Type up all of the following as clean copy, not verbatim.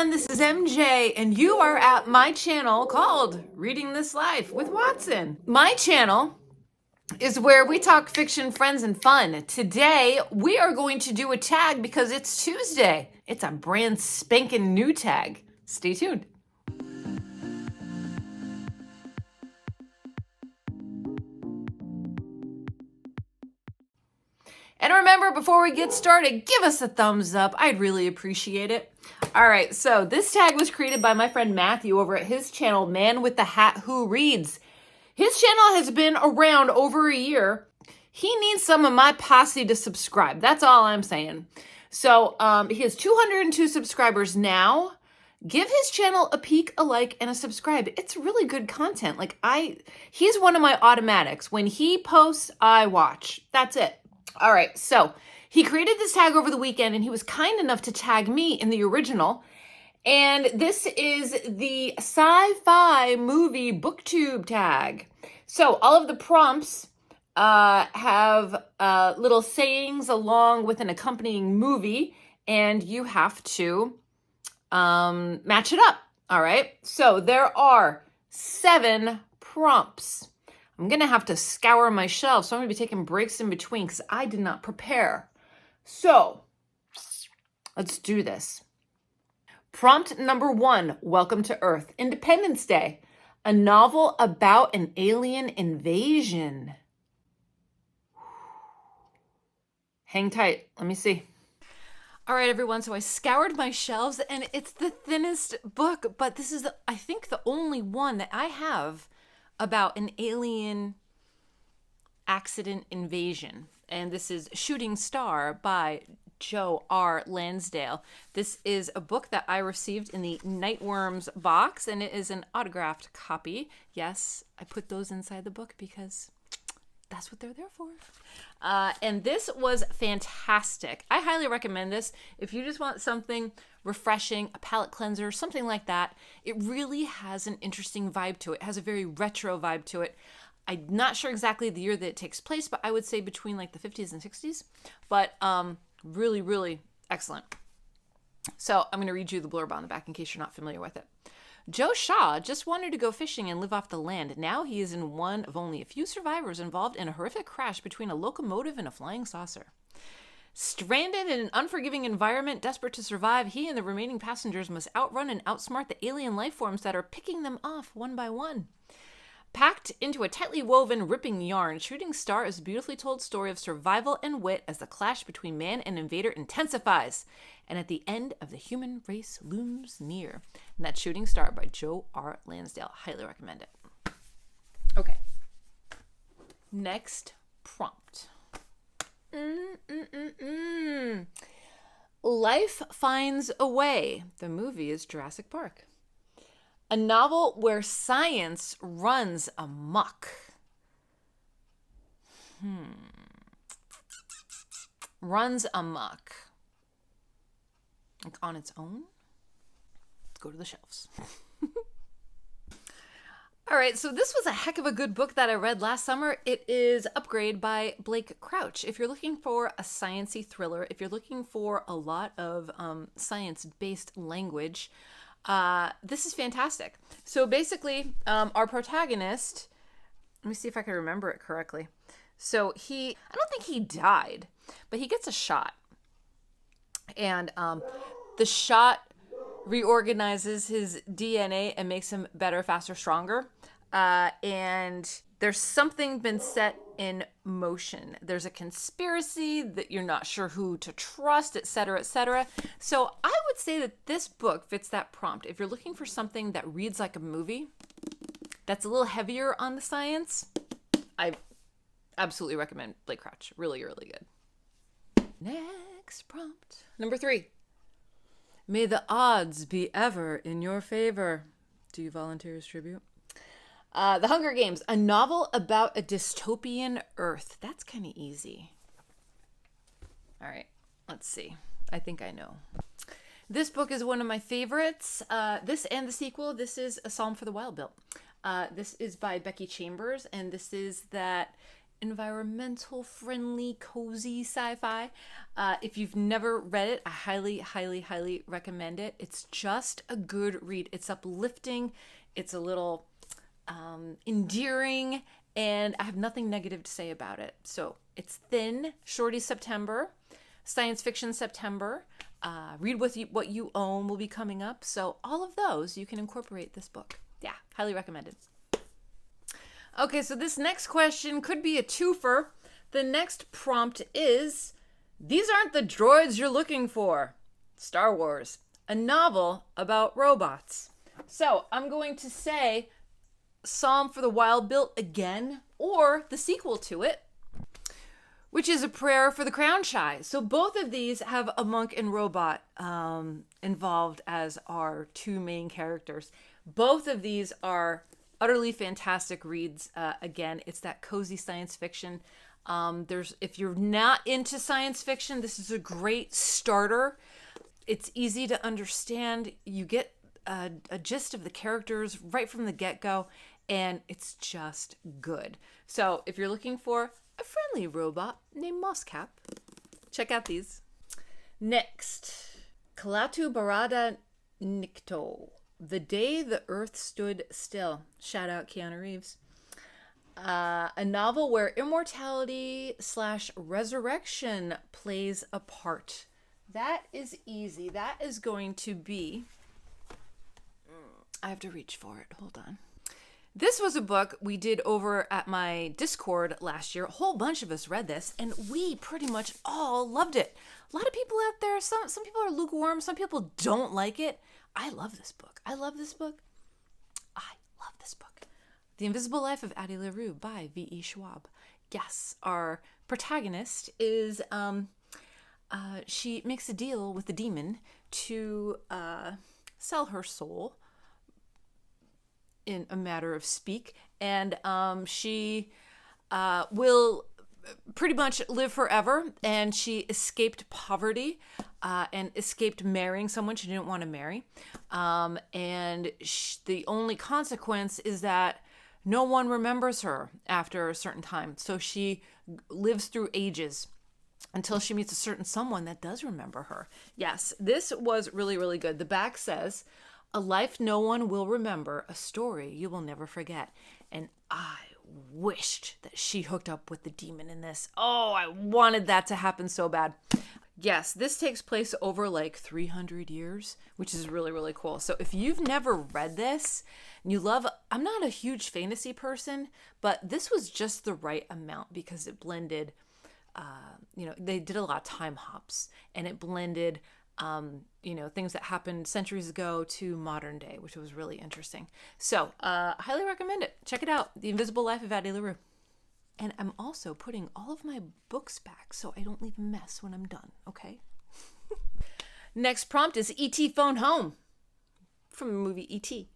everyone, this is MJ, and you are at my channel called Reading This Life with Watson. My channel is where we talk fiction, friends, and fun. Today, we are going to do a tag because it's Tuesday. It's a brand spanking new tag. Stay tuned. And remember, before we get started, give us a thumbs up. I'd really appreciate it. All right, so this tag was created by my friend Matthew over at his channel, Man with the Hat Who Reads. His channel has been around over a year. He needs some of my posse to subscribe. That's all I'm saying. So he has 202 subscribers now. Give his channel a peek, a like, and a subscribe. It's really good content. He's one of my automatics. When he posts, I watch. That's it. All right, so he created this tag over the weekend, and he was kind enough to tag me in the original. And this is the Sci-Fi movie BookTube tag. So all of the prompts have little sayings along with an accompanying movie, and you have to match it up. All right, so there are 7 prompts. I'm going to have to scour my shelves, so I'm going to be taking breaks in between because I did not prepare. So let's do this. Prompt number 1, Welcome to Earth, Independence Day, a novel about an alien invasion. Hang tight. Let me see. All right, everyone. So I scoured my shelves, and it's the thinnest book, but this is, I think, the only one that I have about an alien accident invasion. And this is Shooting Star by Joe R. Lansdale. This is a book that I received in the Nightworms box, and it is an autographed copy. Yes, I put those inside the book because that's what they're there for. And this was fantastic. I highly recommend this. If you just want something refreshing, a palate cleanser, something like that, it really has an interesting vibe to it. It has a very retro vibe to it. I'm not sure exactly the year that it takes place, but I would say between like the 50s and 60s. But really, really excellent. So I'm going to read you the blurb on the back in case you're not familiar with it. Joe Shaw just wanted to go fishing and live off the land. Now he is in one of only a few survivors involved in a horrific crash between a locomotive and a flying saucer. Stranded in an unforgiving environment, desperate to survive, he and the remaining passengers must outrun and outsmart the alien life forms that are picking them off one by one. Packed into a tightly woven, ripping yarn, Shooting Star is a beautifully told story of survival and wit as the clash between man and invader intensifies, and at the end of the human race looms near. And that's Shooting Star by Joe R. Lansdale. Highly recommend it. Okay. Next prompt. Life Finds a Way. The movie is Jurassic Park. A novel where science runs amok. Runs amok. Like on its own? Let's go to the shelves. All right, so this was a heck of a good book that I read last summer. It is Upgrade by Blake Crouch. If you're looking for a science-y thriller, if you're looking for a lot of science-based language, this is fantastic. So basically, our protagonist, let me see if I can remember it correctly. So I don't think he died, but he gets a shot. And the shot reorganizes his DNA and makes him better, faster, stronger. And there's something been set in motion. There's a conspiracy that you're not sure who to trust, etc., etc. So I would say that this book fits that prompt. If you're looking for something that reads like a movie, that's a little heavier on the science, I absolutely recommend Blake Crouch. Really, really good. Next prompt. Number 3. May the odds be ever in your favor. Do you volunteer as tribute? The Hunger Games, a novel about a dystopian Earth. That's kind of easy. All right, let's see. I think I know. This book is one of my favorites. This and the sequel. This is A Psalm for the Wild Built. This is by Becky Chambers, and this is that environmental friendly, cozy sci-fi. If you've never read it, I highly, highly, highly recommend it. It's just a good read. It's uplifting. It's a little endearing, and I have nothing negative to say about it. So it's thin, shorty September, science fiction September. Read what you own will be coming up. So all of those, you can incorporate this book. Yeah, highly recommended. Okay, so this next question could be a twofer. The next prompt is, these aren't the droids you're looking for. Star Wars, a novel about robots. So I'm going to say Psalm for the Wild Built again, or the sequel to it, which is A Prayer for the Crown Shy. So both of these have a monk and robot involved as our two main characters. Both of these are utterly fantastic reads. Again, it's that cozy science fiction. If you're not into science fiction, this is a great starter. It's easy to understand. You get a gist of the characters right from the get-go, and it's just good. So if you're looking for a friendly robot named Mosscap, check out these. Next, Klaatu, Barada, Nikto. The Day the Earth Stood Still. Shout out Keanu Reeves. A novel where immortality / resurrection plays a part. That is easy. That is going to be... I have to reach for it. Hold on. This was a book we did over at my Discord last year. A whole bunch of us read this, and we pretty much all loved it. A lot of people out there, some people are lukewarm, some people don't like it. I love this book. I love this book. The Invisible Life of Addie LaRue by V.E. Schwab. Yes, our protagonist is, she makes a deal with the demon to sell her soul, in a matter of speak, and she will pretty much live forever, and she escaped poverty and escaped marrying someone she didn't want to marry, and the only consequence is that no one remembers her after a certain time, so she lives through ages until she meets a certain someone that does remember her. Yes, this was really, really good. The back says, a life no one will remember, a story you will never forget. And I wished that she hooked up with the demon in this. Oh, I wanted that to happen so bad. Yes, this takes place over like 300 years, which is really, really cool. So if you've never read this and you love, I'm not a huge fantasy person, but this was just the right amount because it blended, they did a lot of time hops, and it blended things that happened centuries ago to modern day, which was really interesting. So, highly recommend it. Check it out. The Invisible Life of Addie LaRue. And I'm also putting all of my books back so I don't leave a mess when I'm done, okay? Next prompt is E.T. Phone Home from the movie E.T.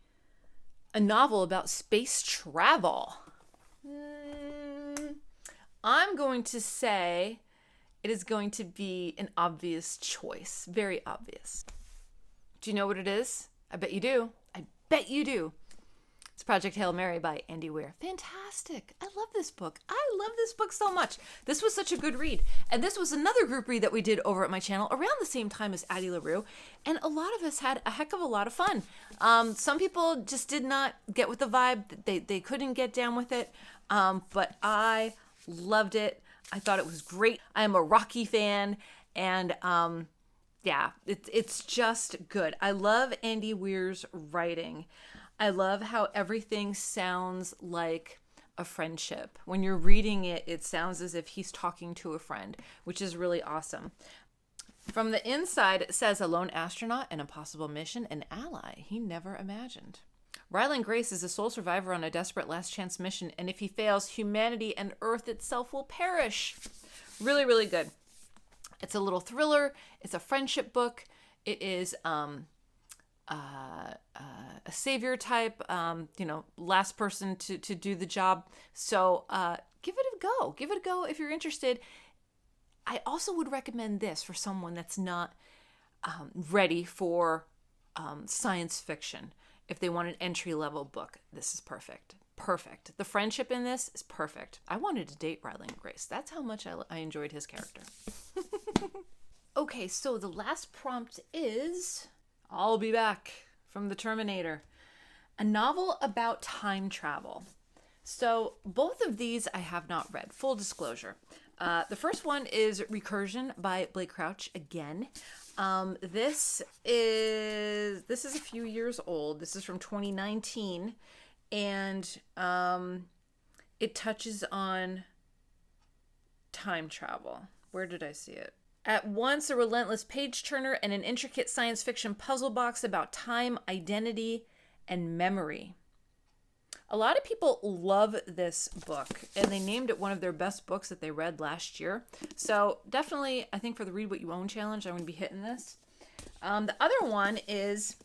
A novel about space travel. I'm going to say it is going to be an obvious choice. Very obvious. Do you know what it is? I bet you do. I bet you do. It's Project Hail Mary by Andy Weir. Fantastic. I love this book. I love this book so much. This was such a good read. And this was another group read that we did over at my channel around the same time as Addie LaRue. And a lot of us had a heck of a lot of fun. Some people just did not get with the vibe. They couldn't get down with it. But I loved it. I thought it was great. I am a Rocky fan. And it's just good. I love Andy Weir's writing. I love how everything sounds like a friendship. When you're reading it, it sounds as if he's talking to a friend, which is really awesome. From the inside, it says, a lone astronaut, an impossible mission, an ally he never imagined. Ryland Grace is a sole survivor on a desperate last chance mission, and if he fails, humanity and Earth itself will perish. Really, really good. It's a little thriller. It's a friendship book. It is a savior type, last person to do the job. So give it a go. Give it a go if you're interested. I also would recommend this for someone that's not ready for science fiction. If they want an entry-level book, this is perfect. perfect. The friendship in this is perfect. I wanted to date Riley and Grace. That's how much I enjoyed his character. Okay, so the last prompt is I'll Be Back from the Terminator, a novel about time travel. So both of these I have not read, full disclosure. The first one is Recursion by Blake Crouch again. This is a few years old. This is from 2019, and it touches on time travel. Where did I see it? At once a relentless page turner and an intricate science fiction puzzle box about time, identity, and memory. A lot of people love this book, and they named it one of their best books that they read last year. So definitely, I think for the Read What You Own challenge, I'm going to be hitting this. The other one is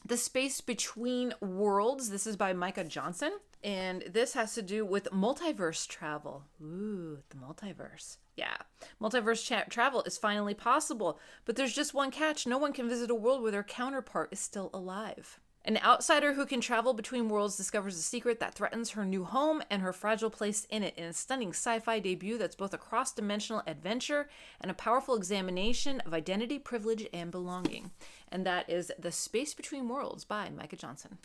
The Space Between Worlds. This is by Micah Johnson, and this has to do with multiverse travel. Ooh, the multiverse. Yeah, multiverse travel is finally possible, but there's just one catch. No one can visit a world where their counterpart is still alive. An outsider who can travel between worlds discovers a secret that threatens her new home and her fragile place in it in a stunning sci-fi debut that's both a cross-dimensional adventure and a powerful examination of identity, privilege, and belonging. And that is The Space Between Worlds by Micah Johnson.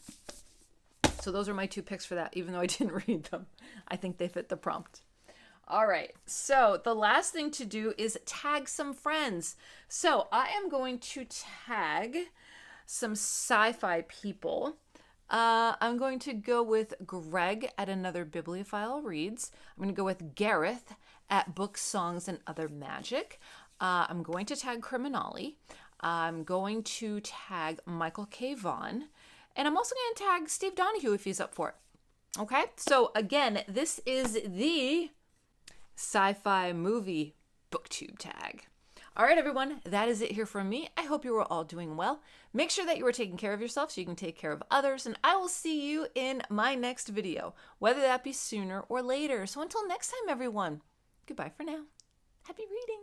So those are my two picks for that, even though I didn't read them. I think they fit the prompt. All right, so the last thing to do is tag some friends. So I am going to tag some sci-fi people. I'm going to go with Greg at Another Bibliophile Reads. I'm going to go with Gareth at Books, Songs, and Other Magic. I'm going to tag Criminali. I'm going to tag Michael K. Vaughn. And I'm also going to tag Steve Donahue if he's up for it. Okay, so again, this is the Sci-Fi Movie BookTube Tag. All right, everyone, that is it here from me. I hope you are all doing well. Make sure that you are taking care of yourself so you can take care of others, and I will see you in my next video, whether that be sooner or later. So until next time, everyone, goodbye for now. Happy reading.